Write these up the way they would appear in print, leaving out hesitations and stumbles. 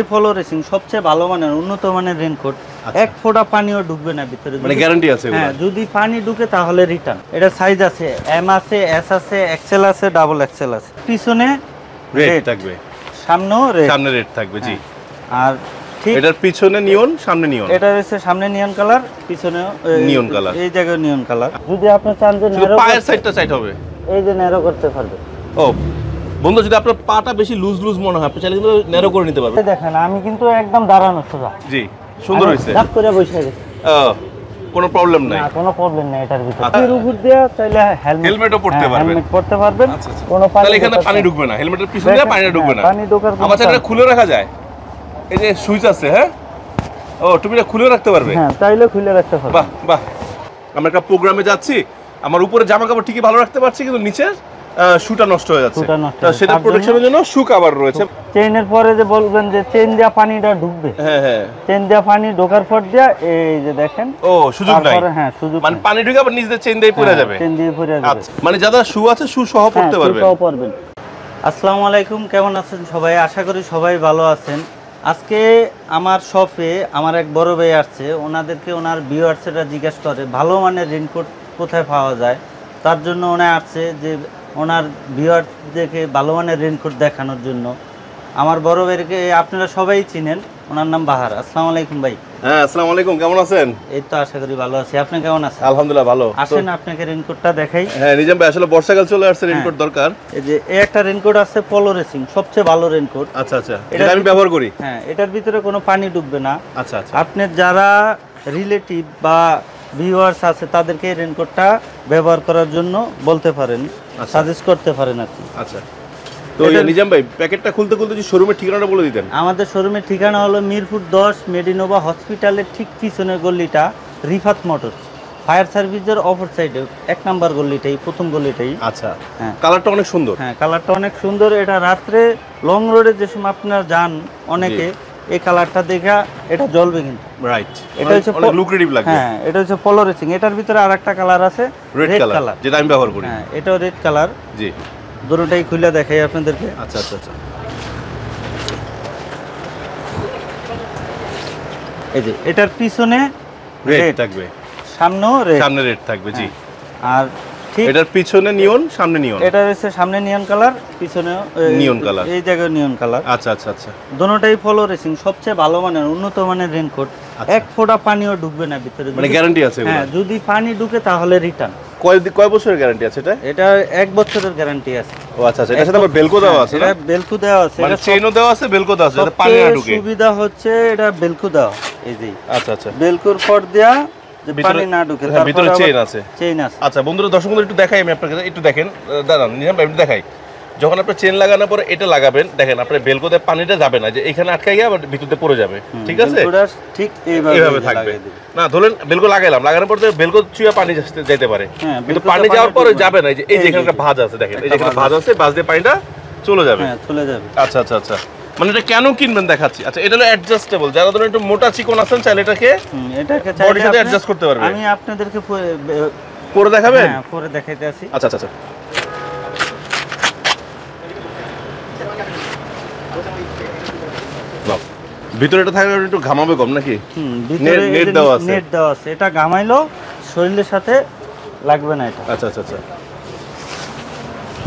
এই follow racing সবচেয়ে ভালো মানের উন্নত মানের রেইনকোট। এক ফোঁটা পানিও ঢুকবে না ভিতরে, মানে গ্যারান্টি আছে। হ্যাঁ, যদি পানি ঢুকে তাহলে রিটার্ন। এটা সাইজ আছে এম আছে, এস আছে, এক্সেল আছে, ডাবল এক্সেল আছে। পিছনে রেড থাকবে, সামনেও রেড, সামনে রেড থাকবে। জি। আর ঠিক এটার পিছনে নিয়ন, সামনে নিয়ন। এটা হচ্ছে সামনে নিয়ন কালার, পিছনেও নিয়ন কালার, এই জায়গায় নিয়ন কালার। যদি আপনি চান যে শুধু পায়ের সাইডটা সাইড হবে, এই যে ন্যারো করতে পারবে। ও বন্ধু, যদি আপনার পাটা বেশি লুজ লুজ মনে হয়, আপনি চাইলে কিন্তু ন্যারো করে নিতে পারবেন। দেখেন আমি কিন্তু একদম দাঁড়ানো সোজা। জি, সুন্দর হয়েছে। দাপ করে বসে গেছে, কোনো প্রবলেম নাই। না কোনো প্রবলেম নাই। এটার ভিতরে এর উপর দিয়ে চাইলে হেলমেটও পড়তে পারবেন। হেলমেট পড়তে পারবেন। কোনো পানি, তাহলে এখানে পানি ঢুকবে না, হেলমেটের পিছনে দিয়ে পানি ঢুকবে না। পানি ঢোকার আমার চাইলে খুলে রাখা যায়। এই যে সুইচ আছে, হ্যাঁ, ও টুপিটা খুলে রাখতে পারবে। হ্যাঁ, চাইলে খুলে রাখতে পারবে। বাহ বাহ। আমরা একটা প্রোগ্রামে যাচ্ছি, আমার উপরে জামা কাপড় ঠিকই ভালো রাখতে পারছি, কিন্তু নিচে শুটা নষ্ট হয়ে যাচ্ছে। সেটা প্রোটেকশনের জন্য শু কভার রয়েছে। চেইনের পরে যে বলবেন যে চেইন দেয়া পানিটা ঢুকবে, হ্যাঁ হ্যাঁ, চেইন দেয়া পানি ঢোকার পর দিয়া এই যে দেখেন, ও সুযোগ নাই। হ্যাঁ, সুযোগ মানে পানি ঢুকে আবার নিচে চেইন দিয়ে পড়ে যাবে। চেইন দিয়ে পড়ে যাবে। আচ্ছা, মানে যারা শু আছে শু সহ পড়তে পারবে। সহ পড়বেন। আসসালামু আলাইকুম, কেমন আছেন সবাই? আশা করি সবাই ভালো আছেন। আজকে আমার শপে আমার এক বড় ভাই আসছে, ওনাদেরকে ওনার ভিউয়ার্সরা জিজ্ঞেস করে ভালো মানের রেইনকোট কোথায় পাওয়া যায়। তার জন্য ওনা আসছে যে ওনার ভিউয়ার্সদেরকে ভালো মানের রেইনকোট দেখানোর জন্য। আমার বড় ভাইকে আপনারা সবাই চিনেন, ওনার নাম বাহার। আসসালামু আলাইকুম ভাই। হ্যাঁ, আসসালামু আলাইকুম, কেমন আছেন? এই তো আশা করি ভালো আছি, আপনি কেমন আছেন? আলহামদুলিল্লাহ ভালো। আসেন আপনাকে রেইনকোটটা দেখাই। হ্যাঁ নিজাম ভাই, আসলে বর্ষাকাল চলে আসছে, রেইনকোট দরকার। এই যে এই একটা রেইনকোট আছে পলো রেসিং, সবচেয়ে ভালো রেইনকোট। আচ্ছা আচ্ছা, এটা আমি ব্যবহার করি। হ্যাঁ, এটার ভিতরে কোনো পানি ডুববে না। আচ্ছা আচ্ছা, আপনার যারা রিলেটিভ বা ভিউয়ার্স আছে তাদেরকে এই রেইনকোটটা ব্যবহার করার জন্য বলতে পারেন, সাজেস্ট করতে পারেন আর কি। আচ্ছা, তো নিজাম ভাই প্যাকেটটা খুলতে খুলতে যে শোরুমের ঠিকানাটা বলে দিতেন। আমাদের শোরুমের ঠিকানা হলো মিরপুর 10 মেডিনোভা হসপিটালের ঠিক পিছনের গলিটা, রিফাত মোটরস ফায়ার সার্ভিসের অপর সাইডে 1 নাম্বার গলিটাই, প্রথম গলিটাই। আচ্ছা, হ্যাঁ, কালারটা অনেক সুন্দর। হ্যাঁ, কালারটা অনেক সুন্দর। এটা রাত্রে লং রোডে যে সময় আপনারা যান অনেকে, এই কালারটা দেখা এটা জ্বলবে কিন্তু। রাইট, এটা হচ্ছে অনেক লুক্রেটিভ লাগবে। হ্যাঁ, এটা হচ্ছে পলো রেসিং। এটার ভিতরে আরেকটা কালার আছে, রেড কালার, যেটা আমি ব্যবহার করি। হ্যাঁ, এটাও রেড কালার। জি, দুটোটাই খুলে দেখাই আপনাদেরকে। আচ্ছা আচ্ছা আচ্ছা, এই যে এটার পিছনে রেড থাকবে, সামনেও রেড, সামনে রেড থাকবে। জি, আর ঠিক এটার পিছনে নিয়ন, সামনে নিয়ন। এটা হচ্ছে সামনে নিয়ন কালার, পিছনে নিয়ন কালার, এই জায়গায় নিয়ন কালার। আচ্ছা আচ্ছা আচ্ছা, দুটোটাই ফলো রেসিং, সবচেয়ে ভালো মানের উন্নত মানের রেইনকোট। এক ফোঁটা পানিও ঢুকবে না ভিতরে, মানে গ্যারান্টি আছে। হ্যাঁ, যদি পানি ঢুকে তাহলে রিটার্ন। কয় বছরের গ্যারান্টি আছে এটা? এটা 1 বছরের গ্যারান্টি আছে। ও আচ্ছা আচ্ছা, এটার সাথে আবার বেলকো দেওয়া আছে না? এটা বেলকো দেওয়া আছে, মানে চেইনও দেওয়া আছে, বেলকো দেওয়া আছে, যাতে পানি না ঢুকে। সুবিধা হচ্ছে এটা বেলকো দেওয়া, এই যে। আচ্ছা আচ্ছা, বেলকোর পর দেয়া যে পানি না ঢুকে, তার ভিতরে চেইন আছে। চেইন আছে। আচ্ছা বন্ধুরা, দর্শক বন্ধুরা একটু দেখাই আমি আপনাকে, একটু দেখেন, দাঁড়ান নিজাম ভাই, একটু দেখাই। যখন আপনি চেন লাগানোর পরে এটা লাগাবেন, দেখেন আপনার বেলকোতে পানিটা যাবে না, যে এখানে আটকে গিয়ে আবার ভিতরে পড়ে যাবে। ঠিক আছে, ঠিক এইভাবে থাকবে না। ধরুন বেলকো লাগাইলাম, লাগানোর পর বেলকো চুয়া পানি যেতে পারে, কিন্তু পানি যাওয়ার পরে যাবে না। এই যে এখানে একটা ভাঁজ আছে, দেখেন এই যে এখানে ভাঁজ আছে, ভাঁজ দিয়ে পানিটা চলে যাবে। হ্যাঁ, চলে যাবে। আচ্ছা আচ্ছা আচ্ছা, মানে এটা কেন কিনবেন দেখাচ্ছি। আচ্ছা, এটা হলো অ্যাডজাস্টেবল, যারা ধরুন একটু মোটা চিকন আছেন চাইলে এটাকে বডির সাথে অ্যাডজাস্ট করতে পারবে। আমি আপনাদেরকে পরে দেখাবেন? হ্যাঁ, পরে দেখাইতে আসি। আচ্ছা আচ্ছা আচ্ছা, ভিতরে এটা থাকলে একটু ঘামাবে কম নাকি? ভিতরে নেট দেওয়া আছে, নেট দেওয়া আছে। এটা ঘামাইলো শরীরের সাথে লাগবে না এটা। আচ্ছা আচ্ছা আচ্ছা,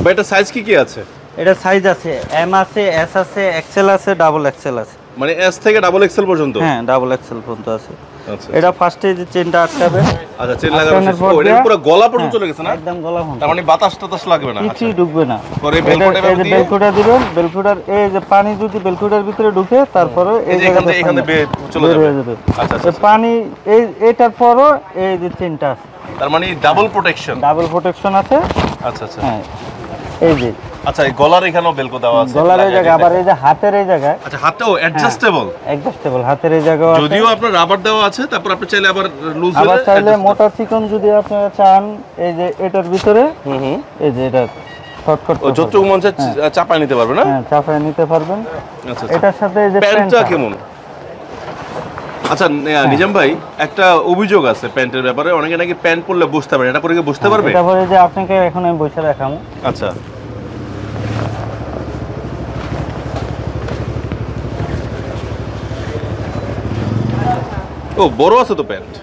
ভাই এটা সাইজ কি আছে? এটা সাইজ আছে এম আছে, এস আছে, এক্সেল আছে, ডাবল এক্সেল আছে। মানে এস থেকে ডাবল এক্সেল পর্যন্ত? হ্যাঁ, ডাবল এক্সেল পর্যন্ত আছে। আচ্ছা, এটা ফার্স্টে যে চেনটা আটকাবে। আচ্ছা, চেন লাগানোর পর এটা পুরো গলা পর্যন্ত চলে গেছে না? একদম গলা পর্যন্ত, তার মানে বাতাস টাতাস লাগবে না। কিছুই ঢুকবে না। পরে বেলকোটা দিয়ে বেলকোটা দিবেন, বেলকোটার এই যে পানি যদি বেলকোটার ভিতরে ঢুকে, তারপরে এই যে এখানে চলে যাবে। আচ্ছা আচ্ছা, পানি এইটার পরও এই যে চেনটা আছে, তার মানে ডাবল প্রোটেকশন, ডাবল প্রোটেকশন আছে। আচ্ছা আচ্ছা, হ্যাঁ, এই যে আচ্ছা, এই গলার এখানেও বেলকো দেওয়া আছে, গলার এই জায়গা, আবার এই যে হাতের এই জায়গায়। আচ্ছা, হাতেও অ্যাডজাস্টেবল, অ্যাডজাস্টেবল হাতের এই জায়গা আছে। যদিও আপনার রাবার দেওয়া আছে, তারপর আপনি চাইলে আবার লুজ হলে, আবার চাইলে মোটা চিকন যদি আপনারা চান, এই যে এটার ভিতরে এই যে এটা শর্ট করতে ও যতটুকু মন চায় চাপায় নিতে পারবে না? হ্যাঁ, চাপায় নিতে পারবেন। আচ্ছা, এটার সাথে এই যে প্যান্টটা কেমন? আচ্ছা নিজাম ভাই, একটা অভিযোগ আছে প্যান্টের ব্যাপারে, অনেকে নাকি প্যান্ট পরলে বসতে পারে, এটা পরে কি বসতে পারবে? এটা পরে যে আপনাকে এখন আমি বসে দেখাবো। আচ্ছা, ও বড় আছে তো প্যান্ট।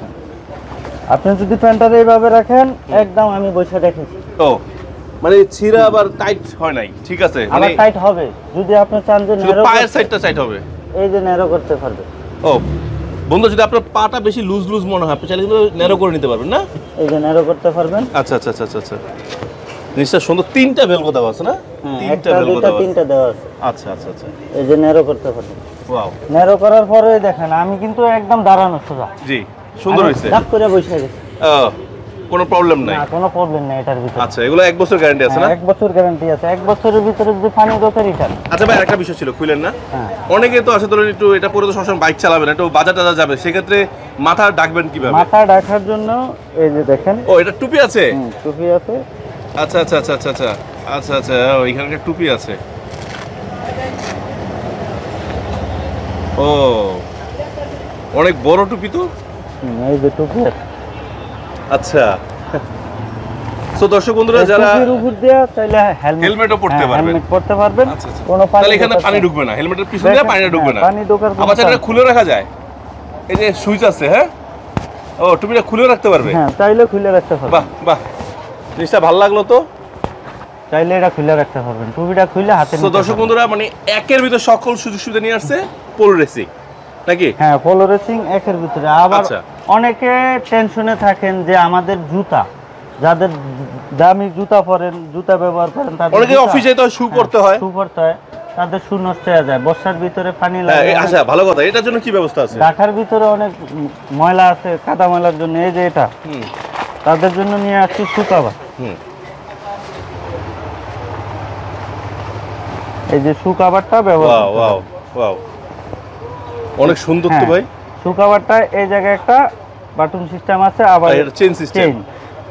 আপনি যদি প্যান্টটা এইভাবে রাখেন একদম আমি বসে রেখেছি। ও মানে ছিঁড়া আবার টাইট হয় নাই, ঠিক আছে, মানে আবার টাইট হবে যদি আপনি চান যে শুধু ন্যারো পায়ের সাইডটা টাইট হবে। এই যে ন্যারো করতে পারবে। ও বন্ধু, যদি আপনার পাটা বেশি লুজ লুজ মনে হয় আপনি চাইলে কিন্তু ন্যারো করে নিতে পারবেন না? এই যে ন্যারো করতে পারবেন। আচ্ছা আচ্ছা আচ্ছা আচ্ছা, জিনিসটা সুন্দর। তিনটা ভেলকো দেওয়া আছে না? তিনটা ভেলকো দেওয়া আছে। তিনটা দেওয়া আছে। আচ্ছা আচ্ছা আচ্ছা, এই যে ন্যারো করতে পারবেন। ওয়াও, ন্যারো করার পরে দেখেন আমি কিন্তু একদম দাঁড়ানো সোজা। জি সুন্দর হয়েছে। ডাক করে বসে গেছি। কোনো প্রবলেম নাই? না, কোনো প্রবলেম নেই এটার ভিতরে। আচ্ছা, এগুলো 1 বছর গ্যারান্টি আছে না? 1 বছর গ্যারান্টি আছে। 1 বছরের ভিতরে যদি পানি ঢোকে রিটার্ন। আচ্ছা ভাই, আরেকটা বিষয় ছিল, খুলেন না। হ্যাঁ, অনেকে তো আসে ধরেন একটু এটা পরে তো সবসময় বাইক চালাবেন, একটু বাজার টাজার যাবে, সেক্ষেত্রে মাথা ডাকবেন কিভাবে? মাথা ঢাকার জন্য এই যে দেখেন। ও এটা টুপি আছে? টুপি আছে। আচ্ছা আচ্ছা আচ্ছা আচ্ছা আচ্ছা আচ্ছা আচ্ছা, ওইখানে একটা টুপি আছে। ও অনেক বড় টুপি তো। এই যে টুপি আছে। আচ্ছা, সো দর্শক বন্ধুরা যারা টুপির উপর দিয়ে চাইলে হেলমেটও পরতে পারবেন। হেলমেট পরতে পারবেন। আচ্ছা আচ্ছা, কোনো পানি তাহলে এখানে পানি ঢুকবে না, হেলমেটের পিছনে দিয়ে পানি ঢুকবে না। পানি ঢোকার আবার চাইলে খুলে রাখা যায়, এই যে সুইচ আছে। হ্যাঁ, ও টুপিটা খুলে রাখতে পারবে? হ্যাঁ, চাইলে খুলে রাখতে পারবেন। বাহ বাহ, জিনিসটা ভালো লাগলো তো। চাইলে এটা খুলে রাখতে পারবেন, টুপিটা খুলে হাতে তো দর্শক বন্ধুরা, মানে একের ভিতর সকল সুযোগ সুবিধা নিয়ে আসছে পোলো রেসিং নাকি? হ্যাঁ, পোলো রেসিং একের ভিতরে। আবার আচ্ছা। অনেকে টেনশনে থাকেন যে আমাদের জুতা, যাদের দামি জুতা পরেন, জুতা ব্যবহার করেন, তাদের অনেকে অফিসে তো শু পরতে হয়, শু পরতে হয়, তাদের শু নষ্ট হয়ে যায়, বর্ষার ভিতরে পানি লাগে। আচ্ছা ভালো কথা, এটার জন্য কি ব্যবস্থা আছে? ঢাকার ভিতরে অনেক ময়লা আছে, কাদা ময়লার জন্য এই যে এটা, তাদের জন্য নিয়ে আসছি শু কভার। এই যে শু কভারটা ব্যবহার করতে ওয়াও হবে। ওয়াও, অনেক সুন্দর তো হ্যাঁ, ভাই। শু কভারটা এই জায়গায় একটা বাটন সিস্টেম আছে, আবার এটা চেইন সিস্টেম।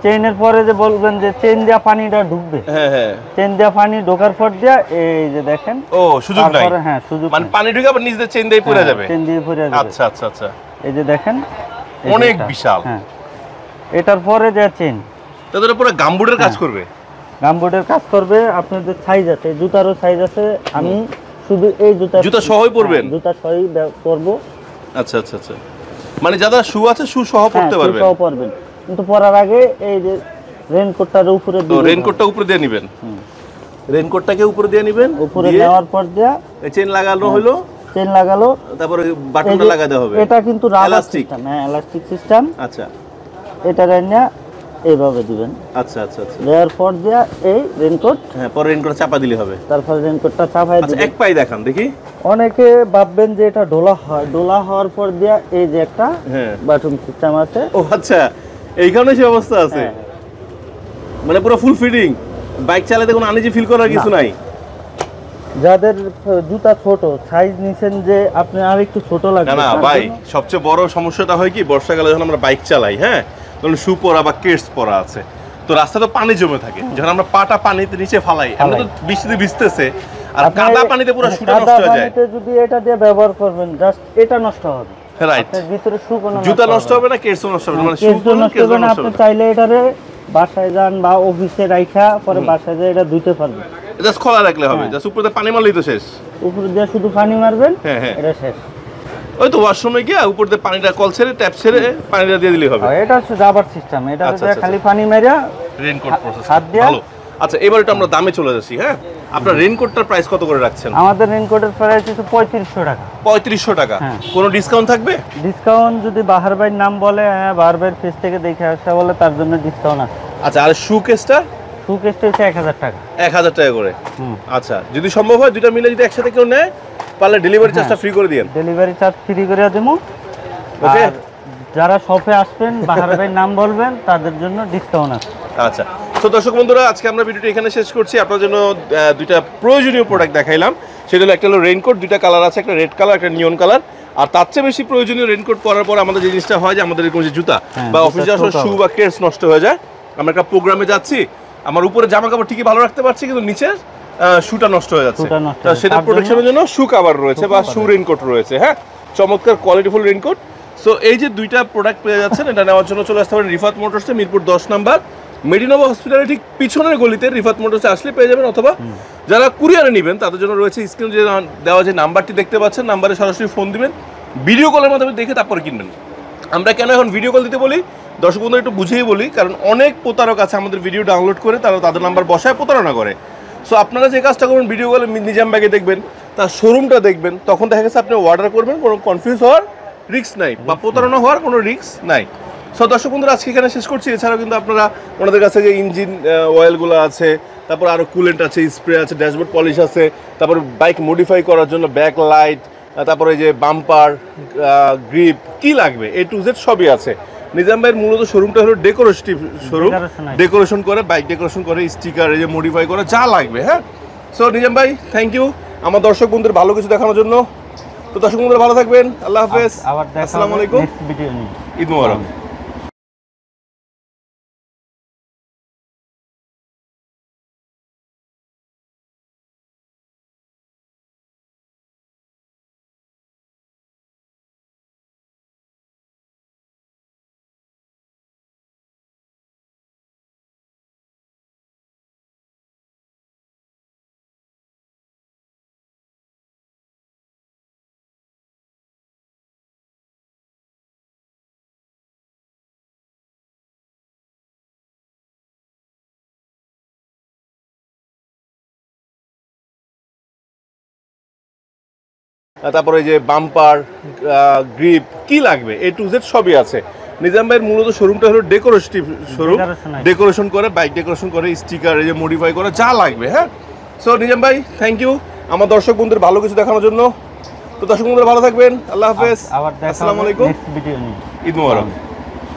চেইনের পরে যে বলবেন যে চেইন দেওয়া পানিটা ঢুকবে, হ্যাঁ হ্যাঁ, চেইন দেওয়া পানি ঢোকার পর দিয়া এই যে দেখেন। ও সুযোগ নাই? তারপরে হ্যাঁ, সুযোগ মানে পানি ঢুকে আবার নিজে চেইন দিয়ে পড়ে যাবে? চেইন দিয়ে পড়ে যাবে। আচ্ছা আচ্ছা আচ্ছা, এই যে দেখেন, এই যে অনেক এটা। বিশাল। হ্যাঁ, এটার পরে যে চেইন, তাদের পুরো গামবুটের কাজ করবে। গামবুটের কাজ করবে। আপনাদের সাইজ আছে, জুতারও সাইজ আছে। আমি শুধু এই জুতা সহই পরবেন? জুতা সহই করব। আচ্ছা আচ্ছা আচ্ছা, মানে যারা শু আছে শু সহ পরতে পারবেন? সহ পরবেন, কিন্তু পরার আগে এই যে রেইনকোটটার উপরে তো রেইনকোটটা উপরে দিয়ে নেবেন। রেইনকোটটাকে উপরে দিয়ে নেবেন, উপরে নেওয়ার পর দিয়া চেইন লাগানো হলো, চেইন লাগালো, তারপরে বাটনটা লাগাতে হবে। এটা কিন্তু রাবার এলাস্টিক। সিস্টেম। হ্যাঁ, এলাস্টিক সিস্টেম। আচ্ছা, এটা রাইনা এইভাবে দিবেন। আচ্ছা আচ্ছা আচ্ছা, দেওয়ার পর দিয়া এই রেইনকোট, হ্যাঁ পরে রেইনকোট চাপা দিলে হবে। তারপর রেইনকোটটা চাপাই আচ্ছা, দিবেন। এক পাই দেখান দেখি। অনেকে ভাববেন যে এটা ডোলা হয়, ডোলা হওয়ার পর দিয়া এই যে একটা হ্যাঁ বাটন সিস্টেম আছে। ও আচ্ছা, এইখানে সেই অবস্থা আছে। হ্যাঁ, মানে পুরো ফুল ফিটিং, বাইক চালাতে কোনো আনইজি ফিল করার কিছু নাই। যাদের জুতা ছোট সাইজ নিছেন যে আপনি আর একটু ছোট লাগবে, না তার ভাই, জন্য- সবচেয়ে বড় সমস্যাটা হয় কি, বর্ষাকালে যখন আমরা বাইক চালাই, হ্যাঁ ধরুন শু পরা বা কেটস পরা আছে, তো রাস্তায় তো পানি জমে থাকে, যখন আমরা পাটা পানিতে নিচে ফালাই, আমরা তো বৃষ্টিতে ভিজতেছে, আর আপনি কাদা পানিতে পুরো শুটা কাদা নষ্ট হয়ে যায়। পানিতে যদি এটা দিয়ে ব্যবহার করবেন, জাস্ট এটা নষ্ট হবে। রাইট, আপনার ভিতরে শু কোনো জুতা নষ্ট হবে না, কেটসও নষ্ট হবে না, মানে শু কেস জন্য কেটস নষ্ট হবে না। নষ্ট আপনি হবে না। চাইলে এটারে বাসায় যান বা অফিসে রাইখা পরে বাসায় যেয়ে এটা ধুইতে পারবেন। জাস্ট খোলা রাখলে হবে, জাস্ট উপরে পানি মারলেই তো শেষ। উপরে দিয়ে শুধু পানি মারবেন, হ্যাঁ হ্যাঁ, এটা শেষ। ওই তো ওয়াশরুমে গিয়ে উপর দিয়ে পানিটা কল ছেড়ে ট্যাপ ছেড়ে পানিটা দিয়ে দিলেই হবে। আর এটা হচ্ছে রাবার সিস্টেম, এটা আচ্ছা, দিয়ে আচ্ছা, খালি পানি মারিয়া রেইনকোট প্রসেস হাত দিয়া। ভালো। আচ্ছা, এবার একটু আমরা দামে চলে যাচ্ছি। হ্যাঁ, আপনার রেইনকোটটার প্রাইস কত করে রাখছেন? আমাদের রেইনকোটের প্রাইস হচ্ছে 3500 টাকা। 3500 টাকা। হ্যাঁ। কোনো ডিসকাউন্ট থাকবে? ডিসকাউন্ট যদি বাহার ভাইয়ের নাম বলে, হ্যাঁ বাহার ভাইয়ের ফেস থেকে দেখে আসা বলে, তার জন্য ডিসকাউন্ট আছে। আচ্ছা, আর শু কেসটা? শু কেসটা হচ্ছে 1000 টাকা। 1000 টাকা করে। হুম। আচ্ছা, যদি সম্ভব হয় দুইটা মিলে যদি একসাথে কেউ নেয়, পারলে ডেলিভারি চার্জটা ফ্রি করে দিয়েন। ডেলিভারি চার্জ ফ্রি করে দেবো। ওকে। আর যারা শপে আসবেন, বাহার ভাইয়ের নাম বলবেন, তাদের জন্য ডিসকাউন্ট আছে। আচ্ছা, তো দর্শক বন্ধুরা, আজকে আমরা ভিডিওটি এখানে শেষ করছি। আপনার জন্য দুইটা প্রয়োজনীয় প্রোডাক্ট দেখাইলাম। সেটা হলো একটা হলো রেইনকোট, দুইটা কালার আছে, একটা রেড কালার, একটা নিয়ন কালার। আর তার চেয়ে বেশি প্রয়োজনীয় রেইনকোট পরার পর আমাদের যে জিনিসটা হয় যে আমাদের এরকম যে জুতা বা অফিসে যাওয়ার সময় শু বা কেটস নষ্ট হয়ে যায়, আমরা একটা প্রোগ্রামে যাচ্ছি, আমার উপরে জামা কাপড় ঠিকই ভালো রাখতে পারছি, কিন্তু নিচে শুটা নষ্ট হয়ে যাচ্ছে, শুটা নষ্ট তা হয়ে সেটা তার প্রোটেকশনের জন্য শু কভার রয়েছে বা শু রেইনকোট রয়েছে। হ্যাঁ, চমৎকার কোয়ালিটিফুল রেইনকোট। সো এই যে দুইটা প্রোডাক্ট পেয়ে যাচ্ছেন, এটা নেওয়ার জন্য চলে আসতে পারেন রিফাত মোটরসে, মিরপুর 10 নাম্বার, মেডিনোভা হসপিটালের ঠিক পিছনের গলিতে রিফাত মোটরসে আসলে পেয়ে যাবেন। অথবা যারা কুরিয়ারে নেবেন তাদের জন্য রয়েছে স্ক্রিনে যে দেওয়া যে নাম্বারটি দেখতে পাচ্ছেন, নাম্বারে সরাসরি ফোন দিবেন, ভিডিও কলের মাধ্যমে দেখে তারপরে কিনবেন। আমরা কেন এখন ভিডিও কল দিতে বলি, দর্শক বন্ধুরা একটু বুঝিয়ে বলি, কারণ অনেক প্রতারক আছে আমাদের ভিডিও ডাউনলোড করে তারা তাদের নাম্বার বসায় প্রতারণা করে। সো আপনারা যে কাজটা করবেন, ভিডিও কলে নিজাম ব্যাগে দেখবেন, তার শোরুমটা দেখবেন, তখন দেখা গেছে আপনি অর্ডার করবেন, কোনো কনফিউজ হওয়ার রিস্ক নাই বা প্রতারণা হওয়ার কোনো রিস্ক নাই। সো দর্শক বন্ধুরা আজকে এখানে শেষ করছি। এছাড়াও কিন্তু আপনারা ওনাদের কাছে যে ইঞ্জিন অয়েলগুলো আছে, তারপর আরও কুলেন্ট আছে, স্প্রে আছে, ড্যাশবোর্ড পলিশ আছে, তারপর বাইক মডিফাই করার জন্য ব্যাক লাইট, তারপরে যে বাম্পার, গ্রিপ, কি লাগবে A to Z সবই আছে। নিজাম ভাইয়ের মূলত শোরুমটা হলো ডেকোরেটিভ শোরুম, ডেকোরেশন করে, বাইক ডেকোরেশন করে, স্টিকার এই যে মডিফাই করে, যা লাগবে। হ্যাঁ, সো নিজাম ভাই থ্যাংক ইউ আমার দর্শক বন্ধুদের ভালো কিছু দেখানোর জন্য। তো দর্শক বন্ধুরা ভালো থাকবেন, আল্লাহ হাফেজ, আসসালামু আলাইকুম, ঈদ মোবারক। তারপরে যে বাম্পার, গ্রিপ, কি লাগবে A to Z সবই আছে। নিজাম ভাইয়ের মূলত শোরুমটা হলো ডেকোরেটিভ শোরুম, ডেকোরেশন করে, বাইক ডেকোরেশন করে, স্টিকার এই যে মডিফাই করে, যা লাগবে। হ্যাঁ, সো নিজাম ভাই থ্যাংক ইউ আমার দর্শক বন্ধুদের ভালো কিছু দেখানোর জন্য। তো দর্শক বন্ধুরা ভালো থাকবেন, আল্লাহ হাফেজ, আসসালামু আলাইকুম, ঈদ মোবারক।